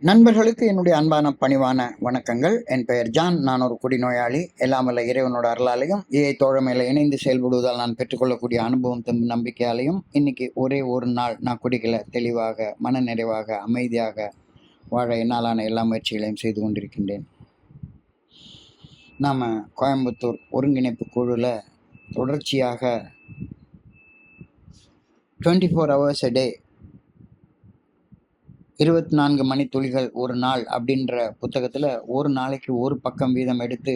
நண்பர்களுக்கு என்னுடைய அன்பான பணிவான வணக்கங்கள். என் பெயர் ஜான். நான் ஒரு குடிநோயாளி. எல்லாம் வல்ல இறைவனோட அருளாலையும் தோழமையில இணைந்து செயல்படுவதால் நான் பெற்றுக்கொள்ளக்கூடிய அனுபவம் நம்பிக்கையாலையும் இன்னைக்கு ஒரே ஒரு நாள் நான் குடிக்கல, தெளிவாக மன நிறைவாக அமைதியாக வாழ என்னாலான எல்லா முயற்சிகளையும் செய்து கொண்டிருக்கின்றேன். நாம் கோயம்புத்தூர் ஒருங்கிணைப்பு குழுவில் தொடர்ச்சியாக 24 hours a day 24 மணித்துளிகள் ஒரு நாள் அப்படின்ற புத்தகத்தில் ஒரு நாளைக்கு ஒரு பக்கம் வீதம் எடுத்து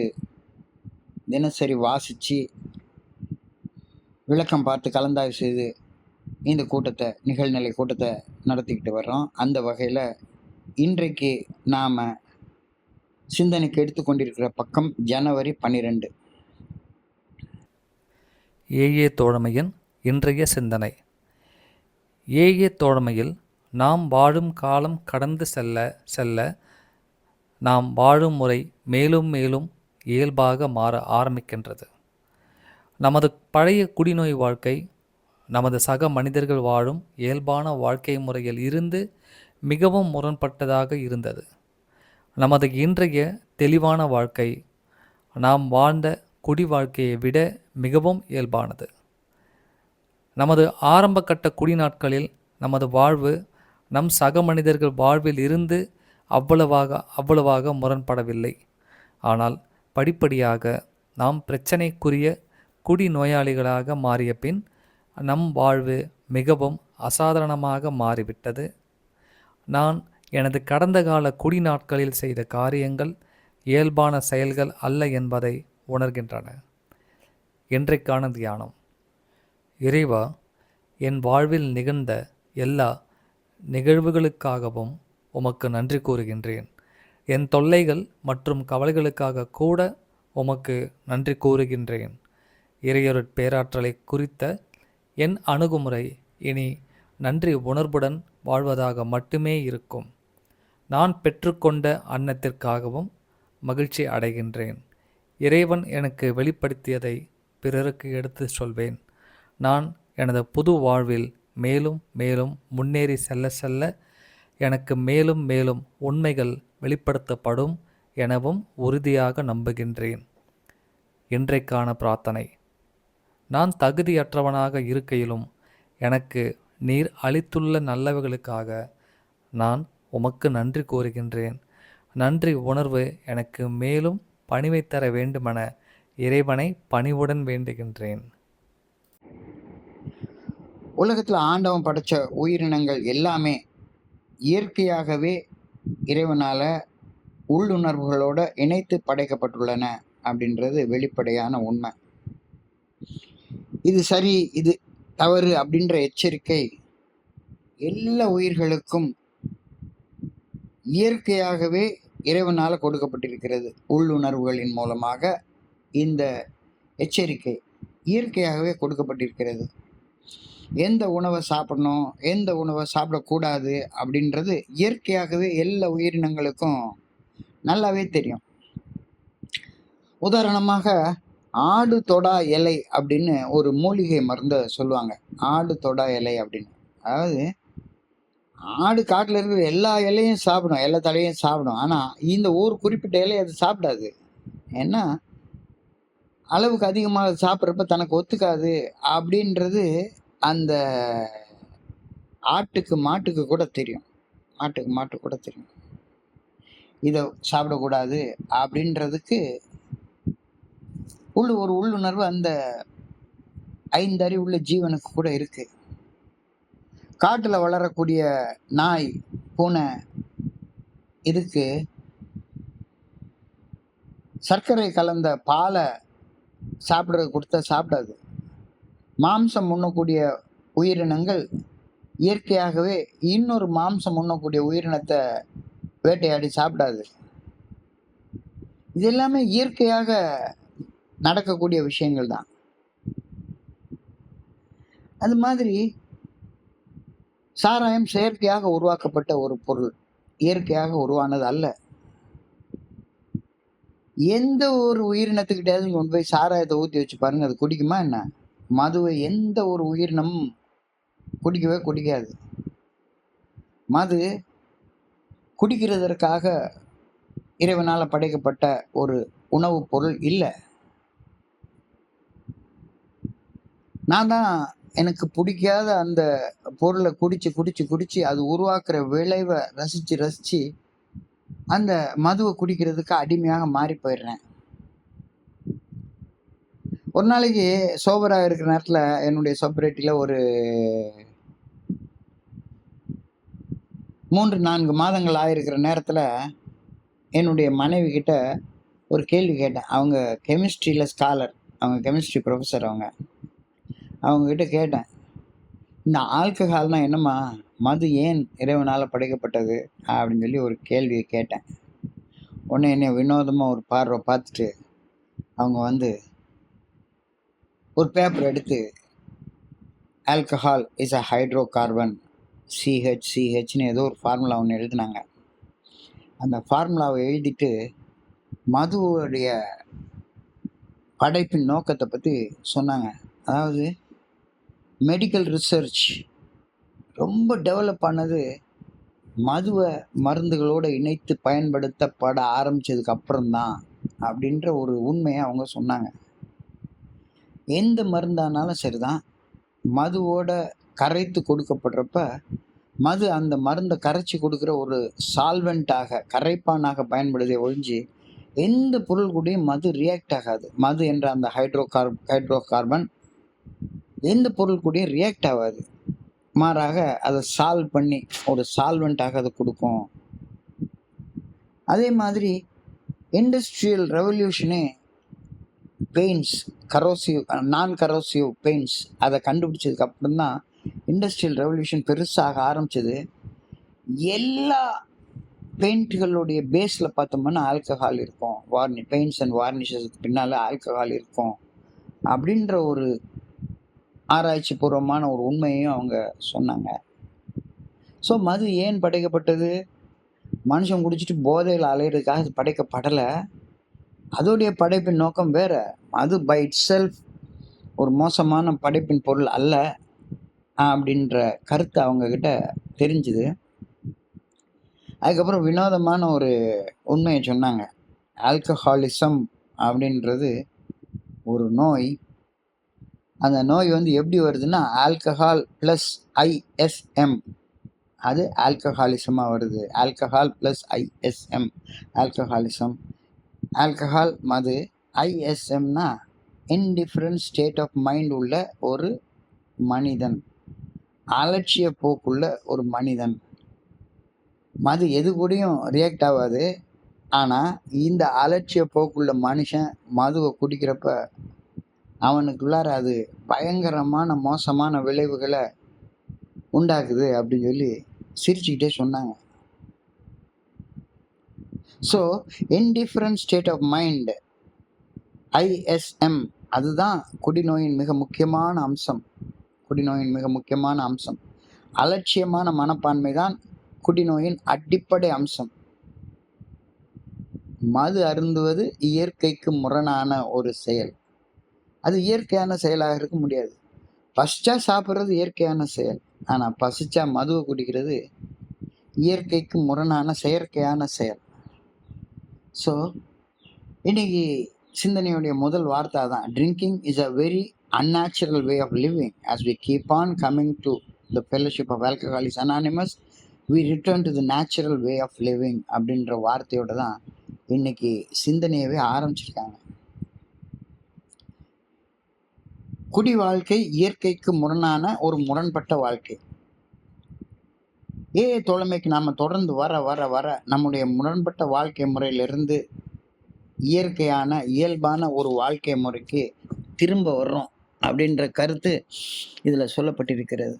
தினசரி வாசித்து விளக்கம் பார்த்து கலந்தாய்வு செய்து இந்த நிகழ்நிலை கூட்டத்தை நடத்திக்கிட்டு வர்றோம். அந்த வகையில் இன்றைக்கு நாம் சிந்தனைக்கு எடுத்துக்கொண்டிருக்கிற பக்கம் ஜனவரி 12. ஏஏ தோழமையின் இன்றைய சிந்தனை. ஏஏ தோழமையில் நாம் வாழும் காலம் கடந்து செல்ல செல்ல நாம் வாழும் முறை மேலும் மேலும் இயல்பாக மாற ஆரம்பிக்கின்றது. நமது பழைய குடிநோய் வாழ்க்கை நமது சக மனிதர்கள் வாழும் இயல்பான வாழ்க்கை முறையில் இருந்து மிகவும் முரண்பட்டதாக இருந்தது. நமது இன்றைய தெளிவான வாழ்க்கை நாம் வாழ்ந்த குடி வாழ்க்கையை விட மிகவும் இயல்பானது. நமது ஆரம்ப கட்ட குடி நாட்களில் நமது வாழ்வு நம் சக மனிதர்கள் வாழ்வில் இருந்து அவ்வளவாக முரண்படவில்லை. ஆனால் படிப்படியாக நாம் பிரச்சனைக்குரிய குடி நோயாளிகளாக மாறிய பின் நம் வாழ்வு மிகவும் அசாதாரணமாக மாறிவிட்டது. நான் எனது கடந்த கால குடி நாட்களில் செய்த காரியங்கள் இயல்பான செயல்கள் அல்ல என்பதை உணர்கின்றன. இன்றைக்கான தியானம். இறைவா, என் வாழ்வில் நிகழ்ந்த எல்லா நிகழ்வுகளுக்காகவும் உமக்கு நன்றி கூறுகின்றேன். என் தொல்லைகள் மற்றும் கவலைகளுக்காக கூட உமக்கு நன்றி கூறுகின்றேன். இறையொருட் பேராற்றலை குறித்த என் அணுகுமுறை இனி நன்றி உணர்வுடன் வாழ்வதாக மட்டுமே இருக்கும். நான் பெற்றுக்கொண்ட அன்னத்திற்காகவும் மகிழ்ச்சி அடைகின்றேன். இறைவன் எனக்கு வெளிப்படுத்தியதை பிறருக்கு எடுத்து சொல்வேன். நான் எனது புது வாழ்வில் மேலும் மேலும் முன்னேறி செல்ல செல்ல எனக்கு மேலும் மேலும் உண்மைகள் வெளிப்படுத்தப்படும் எனவும் உறுதியாக நம்புகின்றேன். இன்றைக்கான பிரார்த்தனை. நான் தகுதியற்றவனாக இருக்கையிலும் எனக்கு நீர் அளித்துள்ள நல்லவைகளுக்காக நான் உமக்கு நன்றி கூறுகின்றேன். நன்றி உணர்வு எனக்கு மேலும் பணிவை தர வேண்டுமென இறைவனை பணிவுடன் வேண்டுகின்றேன். உலகத்தில் ஆண்டவன் படைத்த உயிரினங்கள் எல்லாமே இயற்கையாகவே இறைவனால் உள்ளுணர்வுகளோடு இணைத்து படைக்கப்பட்டுள்ளன அப்படின்றது வெளிப்படையான உண்மை. இது சரி, இது தவறு அப்படின்ற எச்சரிக்கை எல்லா உயிர்களுக்கும் இயற்கையாகவே இறைவனால் கொடுக்கப்பட்டிருக்கிறது. உள்ளுணர்வுகளின் மூலமாக இந்த எச்சரிக்கை இயற்கையாகவே கொடுக்கப்பட்டிருக்கிறது. எந்த உணவை சாப்பிடணும், எந்த உணவை சாப்பிடக்கூடாது அப்படின்றது இயற்கையாகவே எல்லா உயிரினங்களுக்கும் நல்லாவே தெரியும். உதாரணமாக ஆடு தொடா இலை அப்படின்னு ஒரு மூலிகை மருந்தை சொல்லுவாங்க. ஆடு தொடா இலை அப்படின்னு, அதாவது ஆடு காட்டில் இருக்கிற எல்லா இலையும் சாப்பிடும், எல்லா தலையும் சாப்பிடும். ஆனால் இந்த ஒரு குறிப்பிட்ட இலையை அது சாப்பிடாது. ஏன்னா அளவுக்கு அதிகமாக சாப்பிட்றப்ப தனக்கு ஒத்துக்காது அப்படின்றது அந்த ஆட்டுக்கு மாட்டுக்கு கூட தெரியும். மாட்டு கூட தெரியும் இதை சாப்பிடக்கூடாது அப்படின்றதுக்கு ஒரு உள்ளுணர்வு அந்த 5 அறிவுள்ள ஜீவனுக்கு கூட இருக்கு. காட்டில் வளரக்கூடிய நாய், பூனை இதுக்கு சர்க்கரை கலந்த பாலை சாப்பிட்றது கொடுத்தா சாப்பிடாது. மாம்சம் உண்ணக்கூடிய உயிரினங்கள் இயற்கையாகவே இன்னொரு மாம்சம் உண்ணக்கூடிய உயிரினத்தை வேட்டையாடி சாப்பிடாது. இது எல்லாமே இயற்கையாக நடக்கக்கூடிய விஷயங்கள் தான். அது மாதிரி சாராயம் செயற்கையாக உருவாக்கப்பட்ட ஒரு பொருள், இயற்கையாக உருவானது அல்ல. எந்த ஒரு உயிரினத்துக்கிட்டையாவது கொண்டு போய் சாராயத்தை ஊற்றி வச்சு பாருங்க, அது குடிக்குமா என்ன? மதுவை எந்த ஒரு உயிரினமும் குடிக்கவே குடிக்காது. மது குடிக்கிறதற்காக இறைவனால படைக்கப்பட்ட ஒரு உணவுப் பொருள் இல்ல. நான் தான் எனக்கு பிடிக்காத அந்த பொருள குடிச்சு அது உருவாக்குற விளைவ ரசிச்சு அந்த மதுவ குடிக்கிறதுக்கு அடிமையாக மாறி போயிடுறேன். ஒரு நாளைக்கு சோபரா இருக்கிற நேரத்துல என்னுடைய சோபரேட்டில ஒரு 3, 4 மாதங்கள் ஆயிருக்கிற நேரத்துல என்னுடைய மனைவி கிட்ட ஒரு கேள்வி கேட்டேன். அவங்க கெமிஸ்ட்ரியில ஸ்காலர். அவங்க கெமிஸ்ட்ரி புரொஃபசர் அவங்க. அவங்க கிட்ட கேட்டேன். இந்த ஆல்கஹால்னா என்னம்மா? மது ஏன் இறைவனால படைக்கப்பட்டது? அப்படின்னு சொல்லி ஒரு கேள்விய கேட்டேன். உடனே என்னைய வினோதமா ஒரு பார்வை பார்த்துட்டு, அவங்க வந்து ஒரு பேப்பர் எடுத்து, ஆல்கஹால் இஸ் அ ஹைட்ரோகார்பன் CHCHன்னு ஏதோ ஒரு ஃபார்முலா ஒண்ணு எழுதுனாங்க. அந்த ஃபார்முலாவ எழுதிட்டு, மதுவுடைய படைப்பின் நோக்கத்த பத்தி சொன்னாங்க. அதாவது மெடிக்கல் ரிசர்ச் ரொம்ப டெவலப் ஆனது மதுவ மருந்துகளோட இணைத்து பயன்படுத்தப்பட ஆரம்பிச்சதுக்கு அப்புறம் தான் அப்படின்ற ஒரு உண்மைய அவங்க சொன்னாங்க. எந்த மருந்தானாலும் சரிதான், மதுவோட கரைத்து கொடுக்கப்படுறப்ப, மது அந்த மருந்த கரைச்சு கொடுக்குற ஒரு சால்வென்ட்டாக, கரைப்பானாக பயன்படுதே ஒழிஞ்சு, எந்த பொருள் கூடயும் மது ரியாக்ட் ஆகாது. மது என்ற அந்த ஹைட்ரோகார்பன் எந்த பொருள் கூடயும் ரியாக்ட் ஆகாது. மாறாக அதை சால்வ் பண்ணி ஒரு சால்வென்ட்டாக அதை கொடுக்கும். அதே மாதிரி இண்டஸ்ட்ரியல் ரெவல்யூஷனே பெயிண்ட்ஸ், நான் கரோசிவ் பெயிண்ட்ஸ் அதை கண்டுபிடிச்சதுக்கு அப்புறம் தான் இண்டஸ்ட்ரியல் ரெவல்யூஷன் பெருசாக ஆரம்பிச்சது. எல்லா பெயிண்ட்களுடைய பேஸில் பார்த்தோம்னா ஆல்கஹால் இருக்கும். பெயிண்ட்ஸ் அண்ட் வார்னிஷஸ்க்கு பின்னால் ஆல்கஹால் இருக்கும் அப்படின்ற ஒரு ஆராய்ச்சி பூர்வமான ஒரு உண்மையையும் அவங்க சொன்னாங்க. ஸோ மது ஏன் படைக்கப்பட்டது? மனுஷன் குடிச்சிட்டு போதையில் அலையிறதுக்காக அது படைக்கப்படலை. அதோடைய படைப்பின் நோக்கம் வேற. மது பை இட் செல்ஃப் ஒரு மோசமான படைப்பின் பொருள் அல்ல அப்படின்ற கருத்து அவங்க கிட்ட தெரிஞ்சுது. அதுக்கப்புறம் வினோதமான ஒரு உண்மையை சொன்னாங்க. ஆல்கஹாலிசம் அப்படின்றது ஒரு நோய். அந்த நோய் வந்து எப்படி வருதுன்னா, ஆல்கஹால் ப்ளஸ் ISM, அது ஆல்கஹாலிசமாக வருது. Alcohol plus ISM alcoholism. Alcohol மது, ISMனா இன்டிஃபரண்ட் ஸ்டேட் ஆஃப் மைண்ட் உள்ள ஒரு மனிதன், அலட்சிய போக்குள்ள ஒரு மனிதன். மது எது கூடயும் ரியாக்ட் ஆகாது. ஆனால் இந்த அலட்சிய போக்குள்ள மனுஷன் மதுவை குடிக்கிறப்ப அவனுக்குள்ளார அது பயங்கரமான மோசமான விளைவுகளை உண்டாக்குது அப்படின்னு சொல்லி சிரிச்சுக்கிட்டே சொன்னாங்க. So indifferent state of mind, ISM, அதுதான் குடிநோயின் மிக முக்கியமான அம்சம். குடிநோயின் மிக முக்கியமான அம்சம் அலட்சியமான மனப்பான்மை தான் குடிநோயின் அடிப்படை அம்சம். மது அருந்துவது இயற்கைக்கு முரணான ஒரு செயல். அது இயற்கையான செயலாக இருக்க முடியாது. பசிச்சா சாப்பிட்றது இயற்கையான செயல். ஆனால் பசிச்சா மதுவை குடிக்கிறது இயற்கைக்கு முரணான செயற்கையான செயல். ஸோ இன்னைக்கு சிந்தனையுடைய முதல் வார்த்தை தான், drinking is a very unnatural way of living. As we keep on coming to the fellowship of Alcoholics Anonymous, we return to the natural way of living அப்படின்ற வார்த்தையோட தான் இன்னைக்கு சிந்தனையவே ஆரம்பிச்சிருக்காங்க. குடி வாழ்க்கை இயற்கைக்கு முரணான ஒரு முரண்பட்ட வாழ்க்கை. தோழமைக்கு நாம தொடர்ந்து வர வர வர நம்முடைய முரண்பட்ட வாழ்க்கை முறையிலிருந்து இயற்கையான இயல்பான ஒரு வாழ்க்கை முறைக்கு திரும்ப வர்றோம் அப்படின்ற கருத்து இதுல சொல்லப்பட்டிருக்கிறது.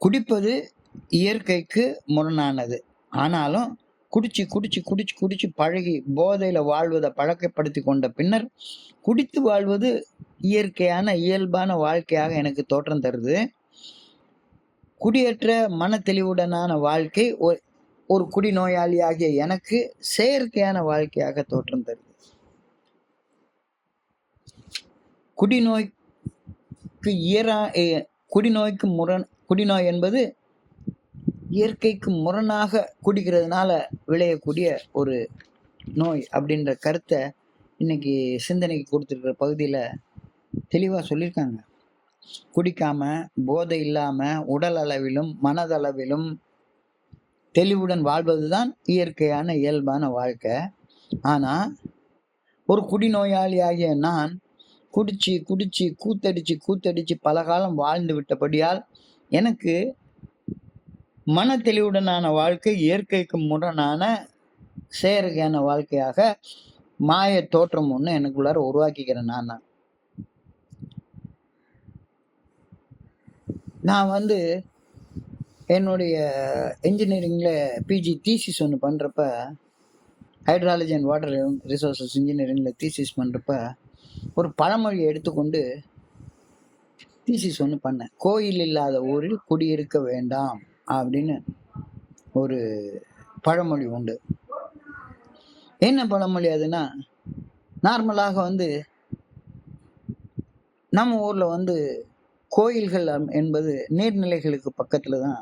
குடிப்பது இயற்கைக்கு முரணானது. ஆனாலும் குடிச்சு பழகி போதையில வாழ்வதை பழக்கப்படுத்தி கொண்ட பின்னர் குடித்து வாழ்வது இயற்கையான இயல்பான வாழ்க்கையாக எனக்கு தோற்றம் தருது. குடியேற்ற மன தெளிவுடனான வாழ்க்கை ஒரு குடிநோயாளியாகிய எனக்கு செயற்கையான வாழ்க்கையாக தோற்றம் தருது. குடிநோய் என்பது இயற்கைக்கு முரணாக குடிக்கிறதுனால விளையக்கூடிய ஒரு நோய் அப்படின்ற கருத்தை இன்னைக்கு சிந்தனைக்கு கொடுத்துருக்கிற பகுதியில் தெளிவாக சொல்லியிருக்காங்க. குடிக்காம, போதை இல்லாம, உடல் அளவிலும் மனதளவிலும் தெளிவுடன் வாழ்வதுதான் இயற்கையான இயல்பான வாழ்க்கை. ஆனா ஒரு குடிநோயாளி ஆகிய நான் குடிச்சு குடிச்சு கூத்தடிச்சு பல காலம் வாழ்ந்து விட்டபடியால் எனக்கு மன தெளிவுடனான வாழ்க்கை இயற்கைக்கு முரணான செயற்கையான வாழ்க்கையாக மாய தோற்றம் ஒன்று எனக்குள்ளார உருவாக்கிக்கிறேன். நான் வந்து என்னுடைய இன்ஜினியரிங்கில் பிஜி தீசிஸ் ஒன்று பண்ணுறப்ப, ஹைட்ராலஜி அண்ட் வாட்டர் ரிசோர்ஸஸ் இன்ஜினியரிங்கில் தீசிஸ் பண்ணுறப்ப ஒரு பழமொழியை எடுத்துக்கொண்டு தீசிஸ் ஒன்று பண்ணேன். கோயில் இல்லாத ஊரில் குடியிருக்க வேண்டாம் அப்படின்னு ஒரு பழமொழி உண்டு. என்ன பழமொழி அதுனா, நார்மலாக வந்து நம்ம ஊரில் வந்து கோயில்கள் என்பது நீர்நிலைகளுக்கு பக்கத்தில் தான்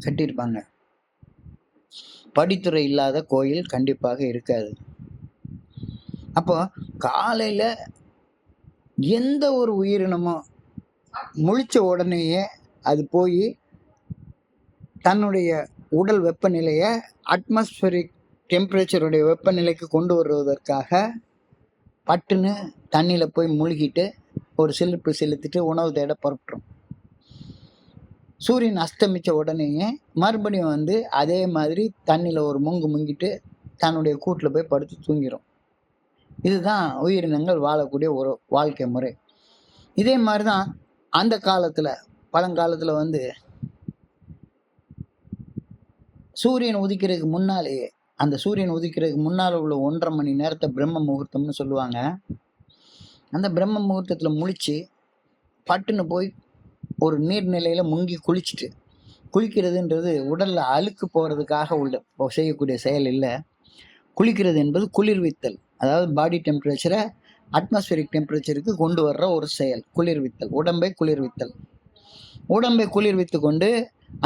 கட்டியிருப்பாங்க. படித்துறை இல்லாத கோயில் கண்டிப்பாக இருக்காது. அப்போ காலையில் எந்த ஒரு உயிரினமும் முழிச்ச உடனேயே அது போய் தன்னுடைய உடல் வெப்பநிலையை அட்மாஸ்பரிக் டெம்பரேச்சருடைய வெப்பநிலைக்கு கொண்டு வருவதற்காக பட்டுன்னு தண்ணியில் போய் மூழ்கிட்டு ஒரு சிலிர்ப்பு செலுத்திட்டு உணவு தேட புறப்பட்டுரும். சூரியன் அஸ்தமித்த உடனேயே மறுபடியும் வந்து அதே மாதிரி தண்ணியில் ஒரு முங்கிட்டு தன்னுடைய கூட்டில் போய் படுத்து தூங்கிடும். இதுதான் உயிரினங்கள் வாழக்கூடிய ஒரு வாழ்க்கை முறை. இதே மாதிரி தான் அந்த காலத்தில், பழங்காலத்தில் வந்து சூரியன் உதிக்கிறதுக்கு முன்னாலேயே, அந்த சூரியன் உதிக்கிறதுக்கு முன்னால் உள்ள 1.5 மணி நேரத்தை பிரம்ம முகூர்த்தம்னு சொல்லுவாங்க. அந்த பிரம்ம முகூர்த்தத்தில் முழிச்சு பட்டுன்னு போய் ஒரு நீர்நிலையில் முங்கி குளிக்கிறதுன்றது உடலில் அழுக்கு போகிறதுக்காக செய்யக்கூடிய செயல் இல்லை. குளிக்கிறது என்பது குளிர்வித்தல், அதாவது பாடி டெம்பரேச்சரை அட்மாஸ்பரிக் டெம்பரேச்சருக்கு கொண்டு வர்ற ஒரு செயல். குளிர்வித்தல், உடம்பை குளிர்வித்து கொண்டு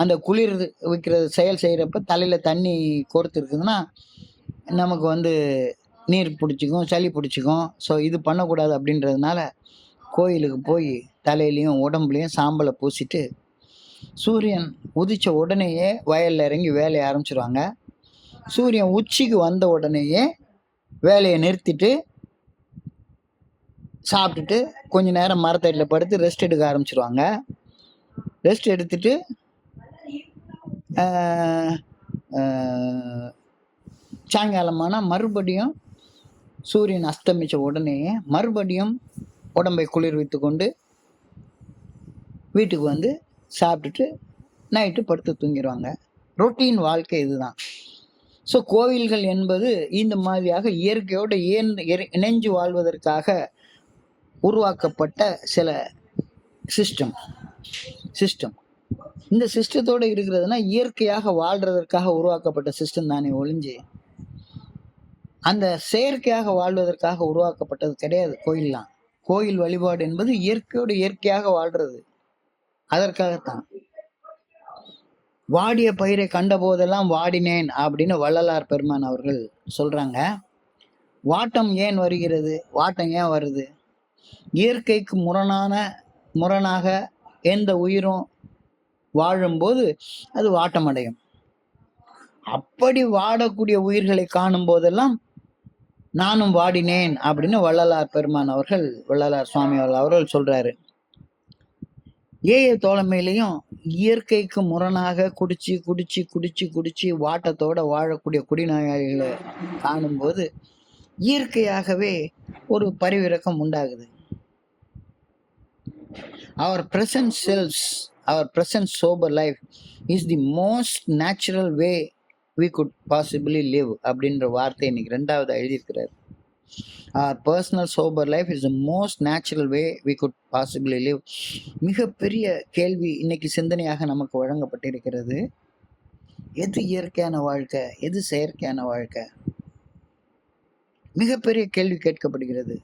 அந்த குளிர் வைக்கிற செயல் செய்கிறப்ப தலையில் தண்ணி கோர்த்து இருக்குதுன்னா நமக்கு வந்து நீர் பிடிச்சிக்கும், சளி பிடிச்சிக்கும். ஸோ இது பண்ணக்கூடாது. அப்படின்றதுனால கோயிலுக்கு போய் தலையிலையும் உடம்புலையும் சாம்பலை பூசிட்டு சூரியன் உதித்த உடனேயே வயலில் இறங்கி வேலையை ஆரம்பிச்சிருவாங்க. சூரியன் உச்சிக்கு வந்த உடனேயே வேலையை நிறுத்திட்டு சாப்பிட்டுட்டு கொஞ்ச நேரம் மரத்தடியில் படுத்து ரெஸ்ட் எடுக்க ஆரம்பிச்சிருவாங்க. ரெஸ்ட் எடுத்துட்டு சாயங்காலமானால் மறுபடியும் சூரியன் அஸ்தமித்த உடனேயே மறுபடியும் உடம்பை குளிர்வித்து கொண்டு வீட்டுக்கு வந்து சாப்பிட்டுட்டு நைட்டு படுத்து தூங்கிடுவாங்க. ரொட்டீன் வாழ்க்கை இதுதான். ஸோ கோவில்கள் என்பது இந்த மாதிரியாக இயற்கையோடு இணைஞ்சு வாழ்வதற்காக உருவாக்கப்பட்ட சில சிஸ்டம். இந்த சிஸ்டத்தோடு இருக்கிறதுனா இயற்கையாக வாழ்றதற்காக உருவாக்கப்பட்ட சிஸ்டம் தானே ஒழிஞ்சு அந்த செயற்கையாக வாழ்வதற்காக உருவாக்கப்பட்டது கிடையாது. கோயில் வழிபாடு என்பது இயற்கையோடு இயற்கையாக வாழ்றது. அதற்காகத்தான் வாடிய பயிரை கண்ட போதெல்லாம் வாடினேன் அப்படின்னு வள்ளலார் பெருமான் அவர்கள் சொல்றாங்க. வாட்டம் ஏன் வருகிறது? வாட்டம் ஏன் வருது? இயற்கைக்கு முரணாக எந்த உயிரும் வாழும்போது அது வாட்டம் அடையும். அப்படி வாடக்கூடிய உயிர்களை காணும் போதெல்லாம் நானும் வாடினேன் அப்படின்னு வள்ளலார் பெருமான் அவர்கள், வள்ளலார் சுவாமி அவர்கள் சொல்றாரு. தோழமையிலையும் இயற்கைக்கு முரணாக குடிச்சு வாட்டத்தோட வாழக்கூடிய குடிநோயாளிகளை காணும்போது இயற்கையாகவே ஒரு பரிவிரக்கம் உண்டாகுது. Our present sober life is the most natural way we could possibly live அப்படின்ற வார்த்தை இன்னைக்கு 2வது எழுதியிருக்கிறார். Our personal sober life is the most natural way we could possibly live. மிகப்பெரிய கேள்வி இன்னைக்கு சிந்தனையாக நமக்கு வழங்கப்பட்டிருக்கிறது. எது இயற்கையான வாழ்க்கை, எது செயற்கையான வாழ்க்கை? மிகப்பெரிய கேள்வி கேட்கப்படுகிறது.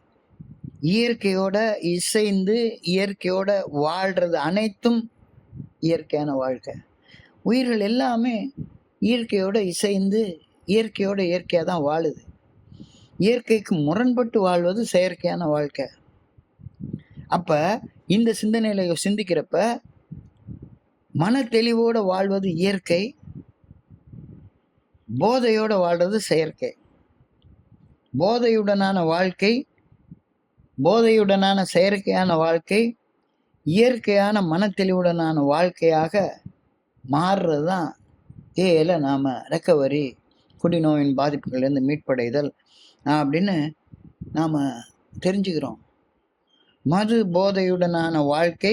இயற்கையோட இசைந்து இயற்கையோட வாழ்றது அனைத்தும் இயற்கையான வாழ்க்கை. உயிர்கள் எல்லாமே இயற்கையோட இசைந்து இயற்கையோட இயற்கையாக தான் வாழுது. இயற்கைக்கு முரண்பட்டு வாழ்வது செயற்கையான வாழ்க்கை. அப்ப இந்த சிந்தனையில சிந்திக்கிறப்ப மன தெளிவோட வாழ்வது இயற்கை, போதையோட வாழ்றது செயற்கை. போதையுடனான வாழ்க்கை, போதையுடனான செயற்கையான வாழ்க்கை, இயற்கையான மனத்தெளிவுடனான வாழ்க்கையாக மாறுறது தான் ஏல நாம் ரெக்கவரி, குடிநோயின் பாதிப்புகள்லேருந்து மீட்படைதல் அப்படின்னு நாம் தெரிஞ்சுக்கிறோம். மது போதையுடனான வாழ்க்கை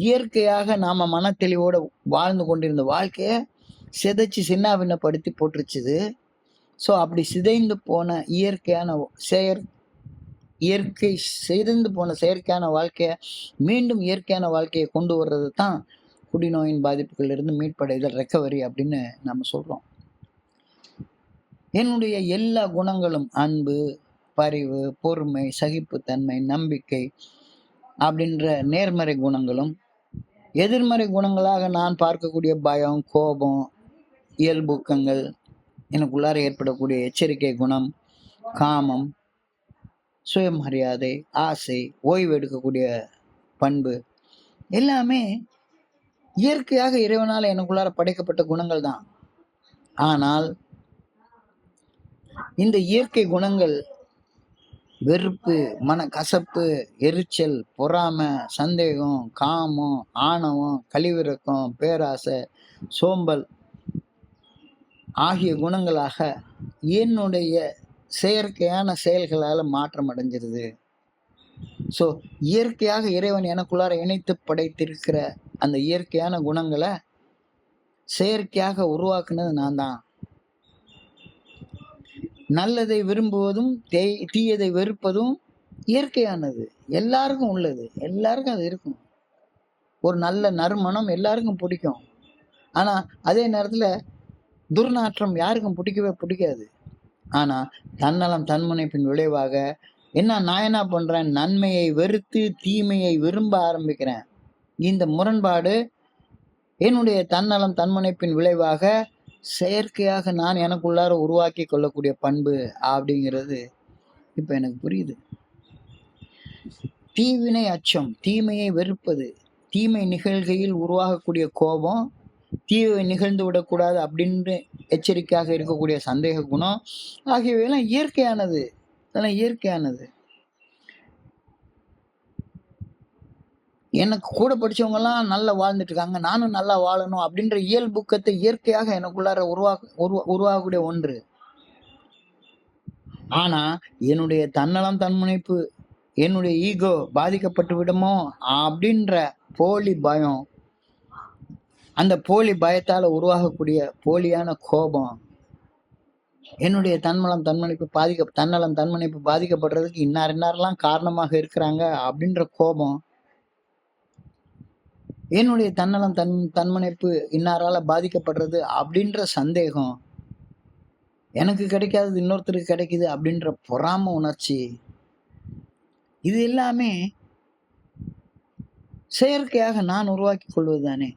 இயற்கையாக நாம் மனத்தெளிவோடு வாழ்ந்து கொண்டிருந்த வாழ்க்கையை சிதைச்சு சின்னாபின்னப்படுத்தி போட்டுருச்சுது. ஸோ அப்படி சிதைந்து போன இயற்கை சிதைந்து போன செயற்கையான வாழ்க்கையை மீண்டும் இயற்கையான வாழ்க்கையை கொண்டு வர்றது தான் குடிநோயின் பாதிப்புகளிலிருந்து மீட்படைதல், ரெக்கவரி அப்படின்னு நம்ம சொல்கிறோம். என்னுடைய எல்லா குணங்களும் அன்பு, பரிவு, பொறுமை, சகிப்புத்தன்மை, நம்பிக்கை அப்படின்ற நேர்மறை குணங்களும், எதிர்மறை குணங்களாக நான் பார்க்கக்கூடிய பயம், கோபம், இயல்பூக்கங்கள், எனக்குள்ளார ஏற்படக்கூடிய எச்சரிக்கை குணம், காமம், சுயமரியாதை, ஆசை, ஓய்வு எடுக்கக்கூடிய பண்பு எல்லாமே இயற்கையாக இறைவனால் எனக்குள்ளார படைக்கப்பட்ட குணங்கள் தான். ஆனால் இந்த இயற்கை குணங்கள் வெறுப்பு, மனக்கசப்பு, எரிச்சல், பொறாமை, சந்தேகம், காமம், ஆணவம், கழிவிறக்கம், பேராசை, சோம்பல் ஆகிய குணங்களாக என்னுடைய செயற்கையான செயல்களால் மாற்றம் அடைஞ்சிருது. ஸோ இயற்கையாக இறைவன் எனக்குள்ளார இணைத்து படைத்திருக்கிற அந்த இயற்கையான குணங்களை செயற்கையாக உருவாக்குனது நான் தான். நல்லதை விரும்புவதும் தீயதை வெறுப்பதும் இயற்கையானது, எல்லாருக்கும் உள்ளது, எல்லாருக்கும் அது இருக்கும். ஒரு நல்ல நறுமணம் எல்லாருக்கும் பிடிக்கும். ஆனால் அதே நேரத்தில் துர்நாற்றம் யாருக்கும் பிடிக்கவே பிடிக்காது. ஆனால் தன்னலம் தன்முனைப்பின் விளைவாக நான் என்ன பண்ணுறேன், நன்மையை வெறுத்து தீமையை விரும்ப ஆரம்பிக்கிறேன். இந்த முரண்பாடு என்னுடைய தன்னலம் தன்முனைப்பின் விளைவாக செயற்கையாக நான் எனக்குள்ளார உருவாக்கி கொள்ளக்கூடிய பண்பு அப்படிங்கிறது இப்போ எனக்கு புரியுது. தீவினை அச்சம், தீமையை வெறுப்பது, தீமை நிகழ்கையில் உருவாகக்கூடிய கோபம், தீவை நிகழ்ந்து விடக்கூடாது அப்படின்னு எச்சரிக்கையாக இருக்கக்கூடிய சந்தேக குணம் ஆகியவையெல்லாம் இயற்கையானது. அதெல்லாம் இயற்கையானது. எனக்கு கூட படித்தவங்கெல்லாம் நல்லா வாழ்ந்துட்டு இருக்காங்க, நானும் நல்லா வாழணும் அப்படின்ற இயல்புக்கத்தை இயற்கையாக எனக்குள்ளார உருவாகக்கூடிய ஒன்று. ஆனா என்னுடைய தன்னலம் தன்முனைப்பு, என்னுடைய ஈகோ பாதிக்கப்பட்டு விடுமோ அப்படின்ற போலி பயம், அந்த போலி பயத்தால் உருவாகக்கூடிய போலியான கோபம், என்னுடைய தன்னலம் தன்முனைப்பு பாதிக்கப்படுறதுக்கு இன்னாரெல்லாம் காரணமாக இருக்கிறாங்க அப்படின்ற கோபம், என்னுடைய தன்னலம் தன்முனைப்பு இன்னாரால பாதிக்கப்படுறது அப்படின்ற சந்தேகம், எனக்கு கிடைக்காதது இன்னொருத்தருக்கு கிடைக்குது அப்படின்ற பொறாம உணர்ச்சி, இது எல்லாமே செயற்கையாக நான் உருவாக்கி கொள்வது தானே.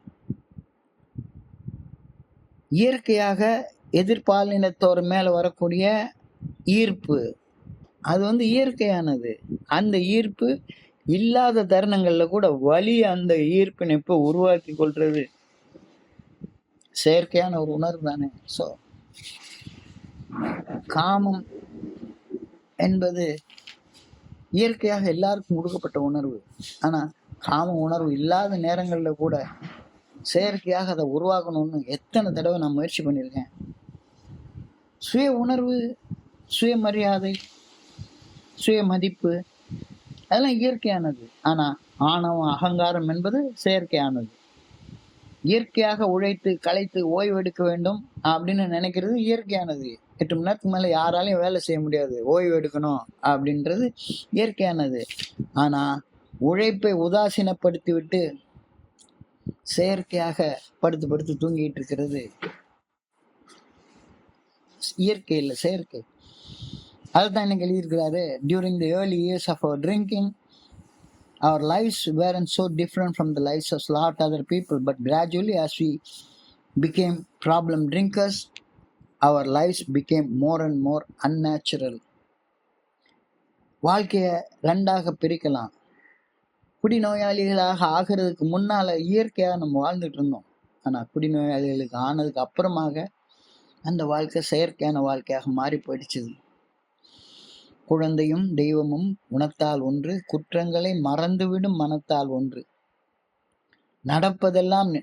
இயற்கையாக எதிர்பாலினத்தோர் மேல வரக்கூடிய ஈர்ப்பு, அது இயற்கையானது. அந்த ஈர்ப்பு இல்லாத தருணங்கள்ல கூட வலி அந்த ஈர்ப்பிணைப்பை உருவாக்கி கொள்றது செயற்கையான ஒரு உணர்வு தானே. ஸோ காமம் என்பது இயற்கையாக எல்லாருக்கும் கொடுக்கப்பட்ட உணர்வு. ஆனா காம உணர்வு இல்லாத நேரங்கள்ல கூட செயற்கையாக அதை உருவாக்கணும்னு எத்தனை தடவை நான் முயற்சி பண்ணியிருக்கேன். சுய உணர்வு, சுயமரியாதை, சுய மதிப்பு அதெல்லாம் இயற்கையானது. ஆனா ஆணவம், அகங்காரம் என்பது செயற்கையானது. இயற்கையாக உழைத்து களைத்து ஓய்வு எடுக்க வேண்டும் அப்படின்னு நினைக்கிறது இயற்கையானது. 8 மணி நேரத்துக்கு மேல யாராலையும் வேலை செய்ய முடியாது, ஓய்வு எடுக்கணும் அப்படின்றது இயற்கையானது. ஆனா உழைப்பை உதாசீனப்படுத்தி விட்டு செயற்கையாக படுத்து தூங்கிட்டு இருக்கிறது இயற்கை இல்லை, செயற்கை. அதுதான் எனக்கு எழுதியிருக்கிறாரு. During the early years of our drinking, our lives weren't so different from the lives of a lot other people, but gradually as we became problem drinkers, our lives became more and more unnatural. வாழ்க்கையை ரெண்டாக பிரிக்கலாம். குடிநோயாளிகளாக ஆகிறதுக்கு முன்னால இயற்கையாக நம்ம வாழ்ந்துட்டு இருந்தோம். ஆனால் குடிநோயாளிகளுக்கு ஆனதுக்கு அப்புறமாக அந்த வாழ்க்கை செயற்கையான வாழ்க்கையாக மாறி போயிடுச்சுது. குழந்தையும் தெய்வமும் குணத்தால் ஒன்று, குற்றங்களை மறந்துவிடும் மனத்தால் ஒன்று,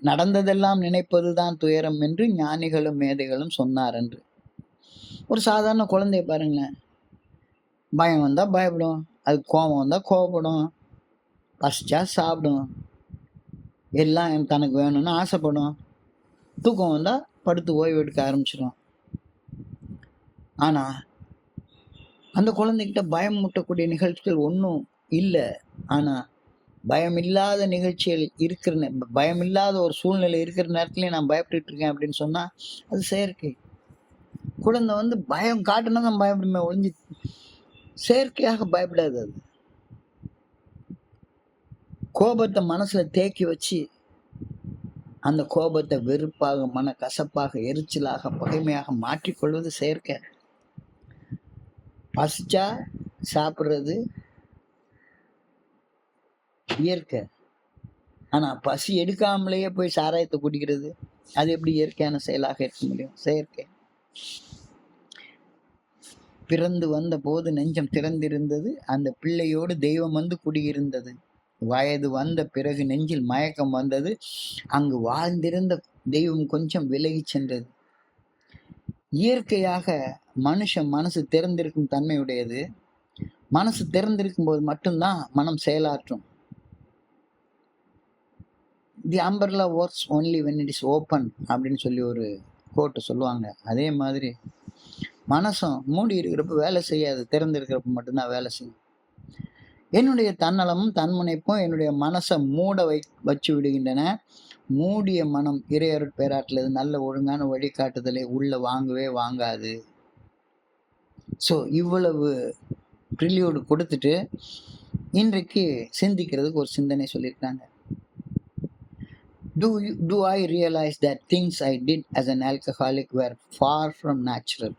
நடந்ததெல்லாம் நினைப்பதுதான் துயரம் என்று ஞானிகளும் மேதைகளும் சொன்னார் என்று. ஒரு சாதாரண குழந்தைய பாருங்களேன், பயம் வந்தா பயப்படும், அது கோபம் வந்தா கோபப்படும், பசிச்சா சாப்பிடும், எல்லாம் தனக்கு வேணும்னு ஆசைப்படும், தூக்கம் வந்தா படுத்து ஓய்வு எடுக்க ஆரம்பிச்சிடும். ஆனா அந்த குழந்தைகிட்ட பயம் மூட்டக்கூடிய நிகழ்ச்சிகள் ஒன்றும் இல்லை. ஆனா பயமில்லாத நிகழ்ச்சிகள் பயமில்லாத ஒரு சூழ்நிலை இருக்கிற நேரத்துலயே நான் பயப்பட்டு இருக்கேன் அப்படின்னு சொன்னா அது செயற்கை. குழந்தை பயம் காட்டுனா தான் பயப்படுமே ஒழிஞ்சு செயற்கையாக பயப்படாது. அது கோபத்தை மனசுல தேக்கி வச்சு அந்த கோபத்தை வெறுப்பாக, மன கசப்பாக, எரிச்சலாக, பகைமையாக மாற்றிக்கொள்வது செயற்கை. பசிச்சா சாப்பிட்றது இயற்கை. ஆனா பசி எடுக்காமலேயே போய் சாராயத்தை குடிக்கிறது அது எப்படி இயற்கையான செயலாக இருக்க முடியும்? செயற்கை. பிறந்து வந்த போது நெஞ்சம் திறந்திருந்தது, அந்த பிள்ளையோடு தெய்வம் குடியிருந்தது. வயது வந்த பிறகு நெஞ்சில் மயக்கம் வந்தது, அங்கு வாழ்ந்திருந்த தெய்வம் கொஞ்சம் விலகி சென்றது. இயற்கையாக மனசு திறந்திருக்கும் தன்மையுடையது. மனசு திறந்திருக்கும் போது மட்டும்தான் மனம் செயலாற்றும். The umbrella works only when it is open அப்படின்னு சொல்லி ஒரு கோட்டு சொல்லுவாங்க. அதே மாதிரி மனசும் மூடி இருக்கிறப்ப வேலை செய்யாது, திறந்திருக்கிறப்ப மட்டும்தான் வேலை செய்யும். என்னுடைய தன்னலமும் தன்முனைப்பும் என்னுடைய மனசை மூட வச்சு விடுகின்றன. மூடிய மனம் இறையருட் பேராட்டில் நல்ல ஒழுங்கான வழிகாட்டுதலை உள்ள வாங்கவே வாங்காது. ஸோ இவ்வளவு ப்ரிலியூடு கொடுத்துட்டு இன்றைக்கு சிந்திக்கிறதுக்கு ஒரு சிந்தனை சொல்லியிருக்காங்க. Do I realize that things I did as an alcoholic were far from natural?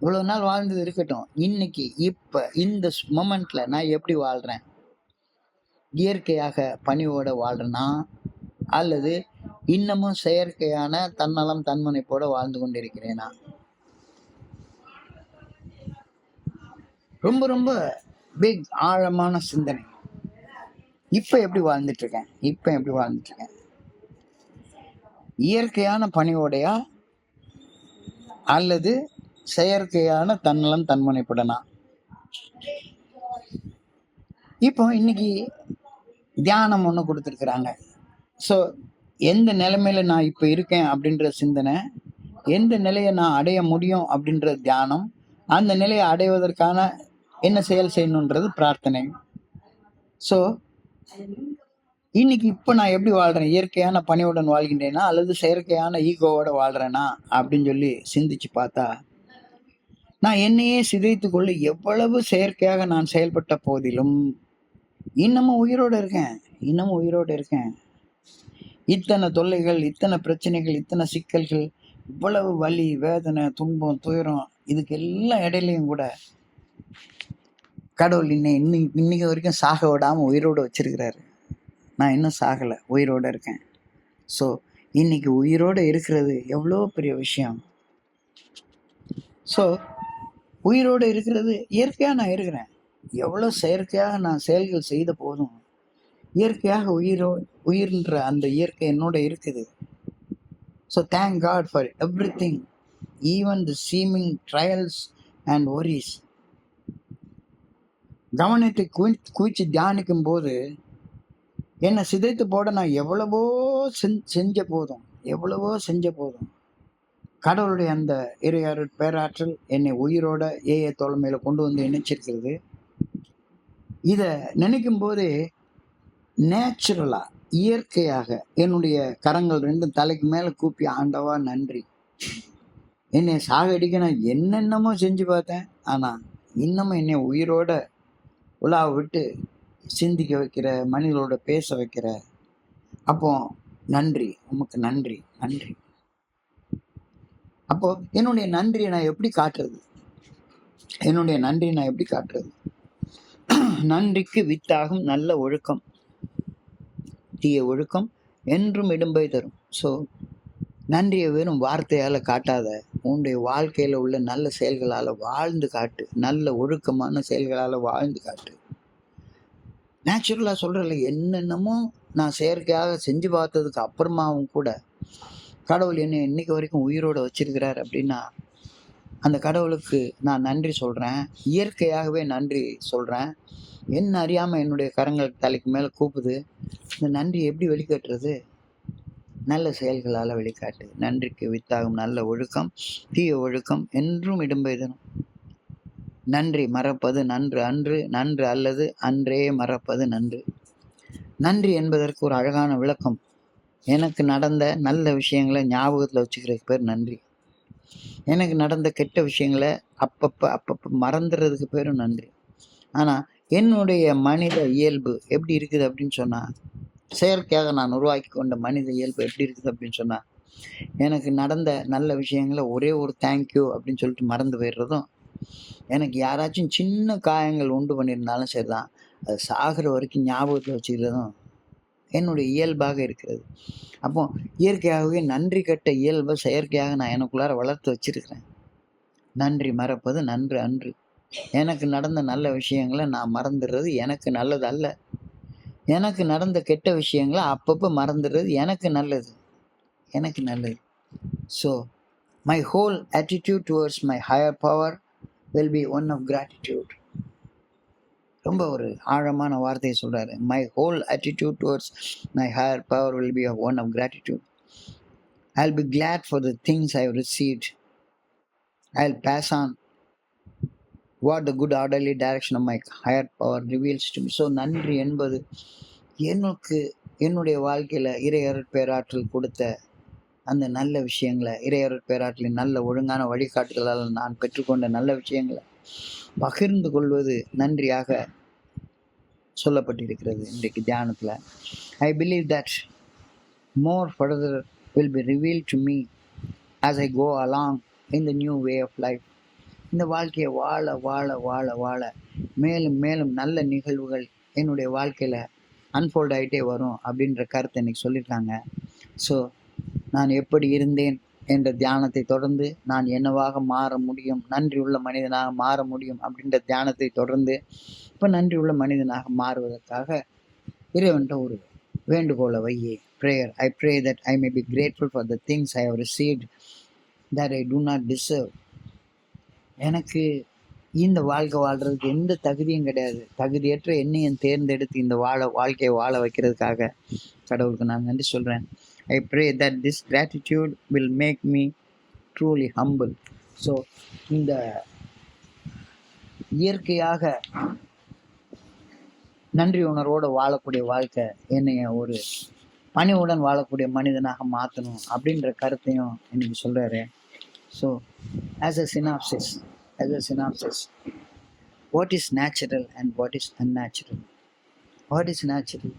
இவ்வளவு நாள் வாழ்ந்தது இருக்கட்டும், இன்னைக்கு இப்ப இந்த மொமெண்ட்ல நான் எப்படி வாழ்றேன்? இயற்கையாக பணிவோட வாழ்றேனா அல்லது இன்னமும் செயற்கையான தன்னலம் தன்முனைப்போட வாழ்ந்து கொண்டிருக்கிறேனா? ரொம்ப ரொம்ப பிக் ஆழமான சிந்தனை. இப்ப எப்படி வாழ்ந்துட்டு இருக்கேன்? இயற்கையான பணியோடையா அல்லது செயற்கையான தன்னலம் தன்முனைப்படனா? இப்போ இன்னைக்கு தியானம் ஒன்று கொடுத்துருக்குறாங்க. ஸோ எந்த நிலைமையில நான் இப்போ இருக்கேன் அப்படின்ற சிந்தனை, எந்த நிலையை நான் அடைய முடியும் அப்படின்ற தியானம், அந்த நிலையை அடைவதற்கான என்ன செயல் செய்யணுன்றது பிரார்த்தனை. ஸோ இன்னைக்கு இப்போ நான் எப்படி வாழ்றேன்? இயற்கையான பணியுடன் வாழ்கின்றேனா அல்லது செயற்கையான ஈகோவோட வாழ்றேனா அப்படின்னு சொல்லி சிந்திச்சு பார்த்தா, நான் என்னையே சிதைத்து கொள்ள எவ்வளவு செயற்கையாக நான் செயல்பட்ட போதிலும் இன்னமும் உயிரோடு இருக்கேன். இத்தனை தொல்லைகள், இத்தனை பிரச்சனைகள், இத்தனை சிக்கல்கள், இவ்வளவு வலி, வேதனை, துன்பம், துயரம், இதுக்கு எல்லாம் இடையிலையும் கூட கடவுள் இன்னைக்கு வரைக்கும் சாக விடாம உயிரோடு வச்சிருக்கிறாரு. நான் இன்னும் சாகலை, உயிரோடு இருக்கேன். ஸோ இன்னைக்கு உயிரோடு இருக்கிறது எவ்வளோ பெரிய விஷயம். ஸோ உயிரோடு இருக்கிறது இயற்கையாக நான் இருக்கிறேன். எவ்வளோ செயற்கையாக நான் செயல்கள் செய்த போதும் இயற்கையாக உயிர்ன்ற அந்த இயற்கை என்னோட இருக்குது. So thank God for everything, even the seeming trials and worries. கவனத்தை குவிச்சு தியானிக்கும் போது என்னை சிதைத்து போட நான் எவ்வளவோ செஞ்ச போதும் கடவுளுடைய அந்த இறையாற்றல் பேராற்றல் என்னை உயிரோட தோழமையில கொண்டு வந்து இணைச்சிருக்கிறது. இதை நினைக்கும் போதே நேச்சுரலா, இயற்கையாக என்னுடைய கரங்கள் ரெண்டும் தலைக்கு மேல கூப்பி, ஆண்டவா நன்றி, என்னை சாகடிக்க நான் என்னென்னமோ செஞ்சு பார்த்தேன், ஆனா இன்னமும் என்னை உயிரோட உலாவை விட்டு சிந்திக்க வைக்கிற, மனிதர்களோட பேச வைக்கிற. அப்போ நன்றி, உமக்கு நன்றி, நன்றி. அப்போ என்னுடைய நன்றியை நான் எப்படி காட்டுறது? என்னுடைய நன்றியை நான் எப்படி காட்டுறது? நன்றிக்கு வித்தாகும் நல்ல ஒழுக்கம், தீய ஒழுக்கம் என்றும் இடும்பை தரும். ஸோ நன்றியை வெறும் வார்த்தையால் காட்டாத, உன்னுடைய வாழ்க்கையில் உள்ள நல்ல செயல்களால் வாழ்ந்து காட்டு. நல்ல ஒழுக்கமான செயல்களால் வாழ்ந்து காட்டு. நேச்சுரலாக சொல்கிறல, என்னென்னமோ நான் செயற்கையாக செஞ்சு பார்த்ததுக்கு அப்புறமாவும் கூட கடவுள் என்னை இன்னைக்கு வரைக்கும் உயிரோடு வச்சிருக்கிறார் அப்படின்னா, அந்த கடவுளுக்கு நான் நன்றி சொல்கிறேன். இயற்கையாகவே நன்றி சொல்கிறேன். என்ன அறியாமல் என்னுடைய கரங்கள் தலைக்கு மேலே கூப்புது. இந்த நன்றி எப்படி வெளிக்காட்டுறது? நல்ல செயல்களால் வெளிக்காட்டு. நன்றிக்கு வித்தாகும் நல்ல ஒழுக்கம், தீய ஒழுக்கம் என்றும் இடும்பை தரும். நன்றி மறப்பது நன்று அன்று, நன்று அல்லது அன்றே மறப்பது நன்று. நன்றி என்பதற்கு ஒரு அழகான விளக்கம். எனக்கு நடந்த நல்ல விஷயங்களை ஞாபகத்தில் வச்சுக்கிறதுக்கு பேர் நன்றி. எனக்கு நடந்த கெட்ட விஷயங்களை அப்பப்போ மறந்துடுறதுக்கு பேரும் நன்றி. ஆனால் என்னுடைய மனித இயல்பு எப்படி இருக்குது அப்படின்னு சொன்னால், செயற்கையாக நான் உருவாக்கி கொண்ட மனித இயல்பு எப்படி இருக்குது அப்படின்னு சொன்னால், எனக்கு நடந்த நல்ல விஷயங்களை ஒரே ஒரு தேங்க்யூ அப்படின்னு சொல்லிட்டு மறந்து போயிடுறதும், எனக்கு யாராச்சும் சின்ன காயங்கள் உண்டு பண்ணியிருந்தாலும் சரி தான், அது சாகிற வரைக்கும் ஞாபகத்தில் வச்சுக்கிறதும் என்னுடைய இயல்பாக இருக்கிறது. அப்போ இயற்கையாகவே நன்றி கட்ட இயல்பை செயற்கையாக நான் எனக்குள்ளார வளர்த்து வச்சிருக்கிறேன். நன்றி மறப்பது நன்று அன்று. எனக்கு நடந்த நல்ல விஷயங்களை நான் மறந்துடுறது எனக்கு நல்லது அல்ல. எனக்கு நடந்த கெட்ட விஷயங்களை அப்பப்போ மறந்துடுறது எனக்கு நல்லது, எனக்கு நல்லது. So my whole attitude towards my higher power will be one of gratitude. ரொம்ப ஒரு ஆழமான வார்த்தையை சொல்றாரு. My whole attitude towards my higher power will be one of gratitude. I'll be glad for the things I've received. I'll pass on what the good orderly direction of my higher power reveals to me. So நன்றி என்பது எனக்கு என்னுடைய வாழ்க்கையில் இறையருட் பேராற்றல் கொடுத்த அந்த நல்ல விஷயங்களை, இறையருட் பேராற்றலின் நல்ல ஒழுங்கான வழிகாட்டுதலால் நான் பெற்றுக்கொண்ட நல்ல விஷயங்களை பகிர்ந்து கொள்வது நன்றியாக சொல்லப்பட்டிருக்கிறது இன்றைக்கு தியானத்தில். I believe that more further will be revealed to me as I go along in the new way of life. இந்த வாழ்க்கையை வாழ வாழ வாழ வாழ மேலும் மேலும் நல்ல நிகழ்வுகள் என்னுடைய வாழ்க்கையில் அன்ஃபோல்ட் ஆகிட்டே வரும் அப்படின்ற கருத்தை இன்னைக்கு சொல்லியிருக்காங்க. ஸோ நான் எப்படி இருந்தேன் என்ற தியானத்தை தொடர்ந்து நான் என்னவாக மாற முடியும், நன்றி உள்ள மனிதனாக மாற முடியும் அப்படின்ற தியானத்தை தொடர்ந்து இப்போ நன்றி உள்ள மனிதனாக மாறுவதற்காக இறைவன்ட்ட ஒரு வேண்டுகோளை வையே. prayer. I pray that I may be grateful for the things I have received that I do not deserve. எனக்கு இந்த வாழ்க்கை வாழ்கிறதுக்கு எந்த தகுதியும் கிடையாது. தகுதியற்ற என்னையும் தேர்ந்தெடுத்து இந்த வாழ்க்கையை வாழ வைக்கிறதுக்காக கடவுளுக்கு நான் நன்றி சொல்கிறேன். I pray that this gratitude will make me truly humble. So இந்த இயற்கையாக நன்றி உணர்வோடு வாழக்கூடிய வாழ்க்கை என்னைய ஒரு பணிவுடன் வாழக்கூடிய மனிதனாக மாற்றணும் அப்படின்ற கருத்தையும் இன்னைக்கு சொல்கிறாரு. So as a synopsis, what is natural and what is unnatural? What is natural?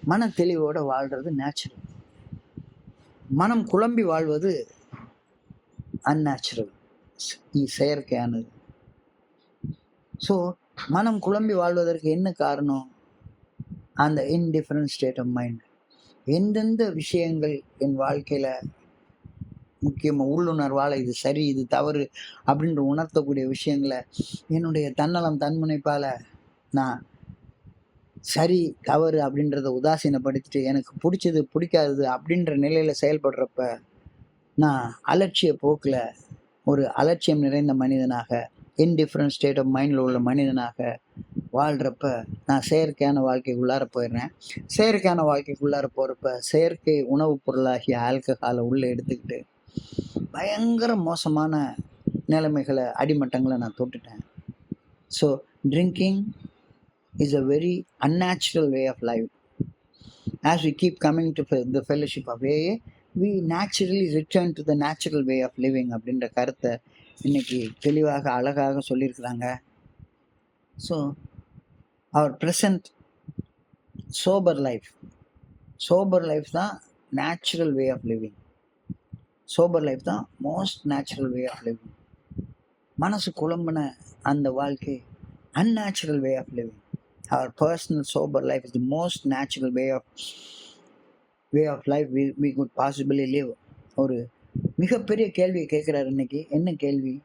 மன தெளிவோடு வாழ்கிறது நேச்சுரல். மனம் குழம்பி வாழ்வது அந்நேச்சுரல், செயற்கையானது. ஸோ மனம் குழம்பி வாழ்வதற்கு என்ன காரணம்? அந்த இன்டிஃபரண்ட் ஸ்டேட் ஆஃப் மைண்ட். எந்தெந்த விஷயங்கள் என் வாழ்க்கையில் முக்கியமாக உள்ளுணர்வால் இது சரி இது தவறு அப்படின்ற உணர்த்தக்கூடிய விஷயங்களை என்னுடைய தன்னலம் தன்முனைப்பால் நான் சரி தவறு அப்படின்றத உதாசீனப்படுத்திட்டு எனக்கு பிடிச்சது பிடிக்காதது அப்படின்ற நிலையில் செயல்படுறப்ப நான் அலட்சிய போக்கில் ஒரு அலட்சியம் நிறைந்த மனிதனாக, இன்டிஃபரண்ட் ஸ்டேட் ஆஃப் மைண்டில் உள்ள மனிதனாக வாழ்கிறப்ப நான் செயற்கையான வாழ்க்கைக்குள்ளார போயிடுறேன். செயற்கையான வாழ்க்கைக்குள்ளார போகிறப்ப செயற்கை உணவுப் பொருளாகிய ஆல்கஹாலை உள்ளே எடுத்துக்கிட்டு பயங்கர மோசமான நிலைமைகளை அடிமட்டங்களை நான் தொட்டுட்டேன். So drinking is a very unnatural way of life. As we keep coming to the fellowship of AA, we naturally return to the natural way of living அப்படின்ற கருத்தை இன்னைக்கு தெளிவாக அழகாக சொல்லியிருக்கிறாங்க. So our present sober life sober life தான் natural way of living. Sober life தான் most natural way of living. மனசு குழம்பின அந்த வாழ்க்கை unnatural way of living. Our personal sober life is the most natural way of life we could possibly live. ஒரு மிகப்பெரிய கேள்வியை கேட்குறாரு இன்னைக்கு. என்ன கேள்வி?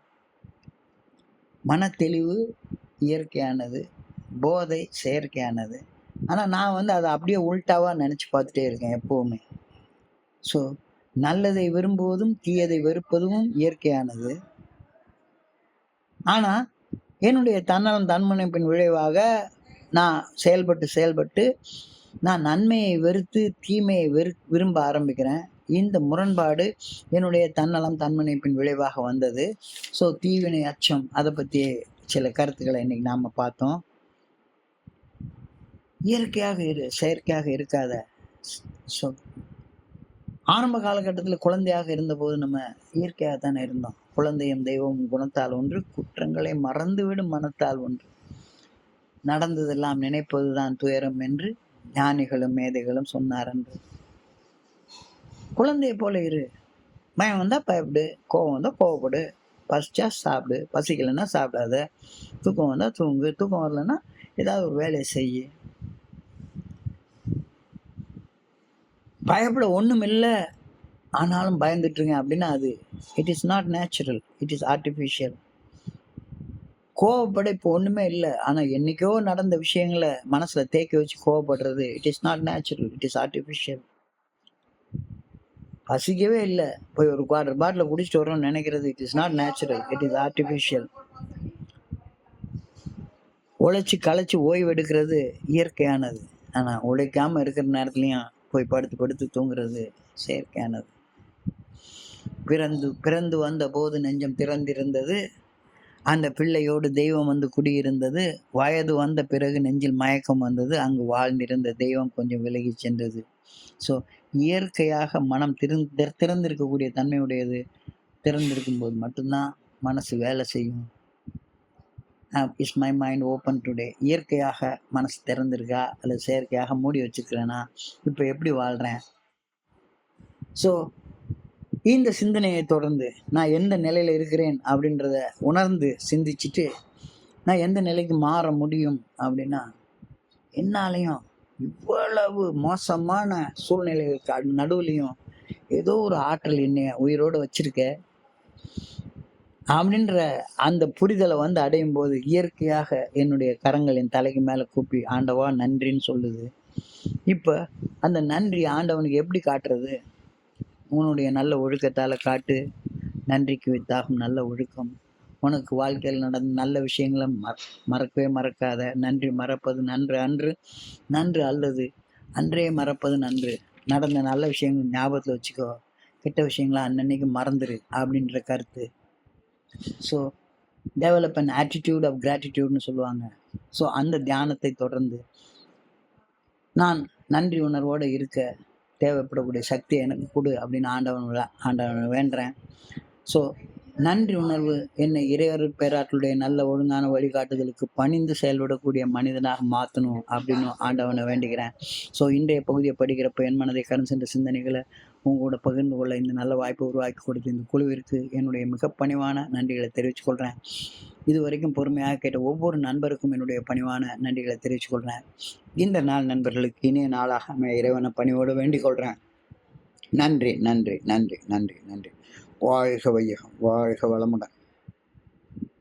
மனத்தெளிவு இயற்கையானது, போதை செயற்கையானது. ஆனால் நான் அதை அப்படியே உள்டாவாக நினச்சி பார்த்துட்டே இருக்கேன் எப்போவுமே. ஸோ நல்லதை விரும்புவதும் தீயதை வெறுப்பதும் இயற்கையானது. ஆனால் என்னுடைய தன்னலம் தன்முனைப்பின் விளைவாக நான் செயல்பட்டு நான் நன்மையை வெறுத்து தீமையை விரும்ப ஆரம்பிக்கிறேன். இந்த முரண்பாடு என்னுடைய தன்னலம் தன்முனைப்பின் விளைவாக வந்தது. ஸோ தீவினை அச்சம், அதை பற்றிய சில கருத்துக்களை இன்னைக்கு நாம் பார்த்தோம். இயற்கையாக செயற்கையாக இருக்காத. ஸோ ஆரம்ப காலகட்டத்தில் குழந்தையாக இருந்தபோது நம்ம இயற்கையாக தானே இருந்தோம். குழந்தையும் தெய்வமும் குணத்தால் ஒன்று, குற்றங்களை மறந்துவிடும் மனத்தால் ஒன்று. நடந்ததெல்லாம் நினைப்பதுதான் துயரம் என்று ஞானிகளும் மேதைகளும் சொன்னார் என்று. குழந்தைய போல இரு. பயம் வந்தா பயப்படு, கோபம் வந்தா கோவப்படு, பசிச்சா சாப்பிடு, பசிக்கலைன்னா சாப்பிடாத, தூக்கம் வந்தா தூங்கு, தூக்கம் வரலன்னா ஏதாவது ஒரு வேலையை செய்யு. பயப்பட ஒன்றும் இல்லை, ஆனாலும் பயந்துட்டுருங்க அப்படின்னா அது it is not natural, it is artificial. கோவப்பட இப்போ ஒன்றுமே இல்லை, ஆனால் என்றைக்கோ நடந்த விஷயங்களை மனசில் தேக்கி வச்சு கோவப்படுறது it is not natural, it is artificial. பசிக்கவே இல்லை, போய் ஒரு குவார்டர் பாட்டில் குடிச்சிட்டு வரோம்னு நினைக்கிறது it is not natural, it is artificial. உழைச்சி களைச்சி ஓய்வு எடுக்கிறது இயற்கையானது, ஆனால் உழைக்காமல் இருக்கிற நேரத்துலையும் போய் படுத்து தூங்குறது செயற்கையானது. பிறந்து வந்த போது நெஞ்சம் திறந்திருந்தது, அந்த பிள்ளையோடு தெய்வம் வந்து குடியிருந்தது. வயது வந்த பிறகு நெஞ்சில் மயக்கம் வந்தது, அங்கு வாழ்ந்திருந்த தெய்வம் கொஞ்சம் விலகி சென்றது. ஸோ இயற்கையாக மனம் திறந்திருக்கக்கூடிய தன்மையுடையது. திறந்திருக்கும் போது மட்டும்தான் மனசு வேலை செய்யும். Is my mind open today? இயற்கையாக மனசு திறந்திருக்கா அல்லது செயற்கையாக மூடி வச்சுக்கிறேன்னா? இப்போ எப்படி வாழ்கிறேன்? ஸோ இந்த சிந்தனையை தொடர்ந்து நான் எந்த நிலையில் இருக்கிறேன் அப்படின்றத உணர்ந்து சிந்திச்சுட்டு நான் எந்த நிலைக்கு மாற முடியும் அப்படின்னா, என்னாலையும் இவ்வளவு மோசமான சூழ்நிலைகளுக்கு நடுவுலையும் ஏதோ ஒரு ஆற்றல் என்னைய உயிரோடு வச்சிருக்க அப்படின்ற அந்த புரிதலை அடையும் போது இயற்கையாக என்னுடைய கரங்கள் என் தலைக்கு மேலே கூப்பி ஆண்டவா நன்றின்னு சொல்லுது. இப்போ அந்த நன்றி ஆண்டவனுக்கு எப்படி காட்டுறது? உன்னுடைய நல்ல ஒழுக்கத்தால் காட்டு. நன்றிக்கு வித்தாகும் நல்ல ஒழுக்கம். உனக்கு வாழ்க்கையில் நடந்த நல்ல விஷயங்களை மறக்கவே மறக்காத. நன்றி மறப்பது நன்று அன்று, நன்று அல்லது அன்றே மறப்பது நன்று. நடந்த நல்ல விஷயங்கள் ஞாபகத்தில் வச்சுக்கோ, கெட்ட விஷயங்களை அன்னன்னைக்கு மறந்துரு அப்படின்ற கருத்து. So develop an attitude of கிராட்டிடியூட்னு சொல்லுவாங்க. ஸோ அந்த தியானத்தை தொடர்ந்து நான் நன்றி உணர்வோடு இருக்க தேவைப்படக்கூடிய சக்தியை எனக்கு கொடு அப்படின்னு ஆண்டவனை வேண்டுறேன். ஸோ நன்றி உணர்வு என்னை இறையருட் பேராற்றலுடைய நல்ல ஒழுங்கான வழிகாட்டுதலுக்கு பணிந்து செயல்படக்கூடிய மனிதனாக மாற்றணும் அப்படின்னு ஆண்டவனை வேண்டுகிறேன். ஸோ இன்றைய பகுதியை படிக்கிறப்ப என் மனதை கடன் சென்ற சிந்தனைகளை உங்களோட பகிர்ந்து கொள்ள இந்த நல்ல வாய்ப்பை உருவாக்கி கொடுத்த இந்த குழுவிற்கு என்னுடைய மிக பணிவான நன்றிகளை தெரிவித்துக் கொள்கிறேன். இது வரைக்கும் பொறுமையாக கேட்ட ஒவ்வொரு நண்பருக்கும் என்னுடைய பணிவான நன்றிகளை தெரிவித்துக் கொள்கிறேன். இந்த நாள் நண்பர்களுக்கு இனிய நாளாக இறைவனை பணிவோடு வேண்டிக் கொள்கிறேன். நன்றி நன்றி நன்றி நன்றி நன்றி. வாழ்க வையகம், வாழ்க வளமுடன்.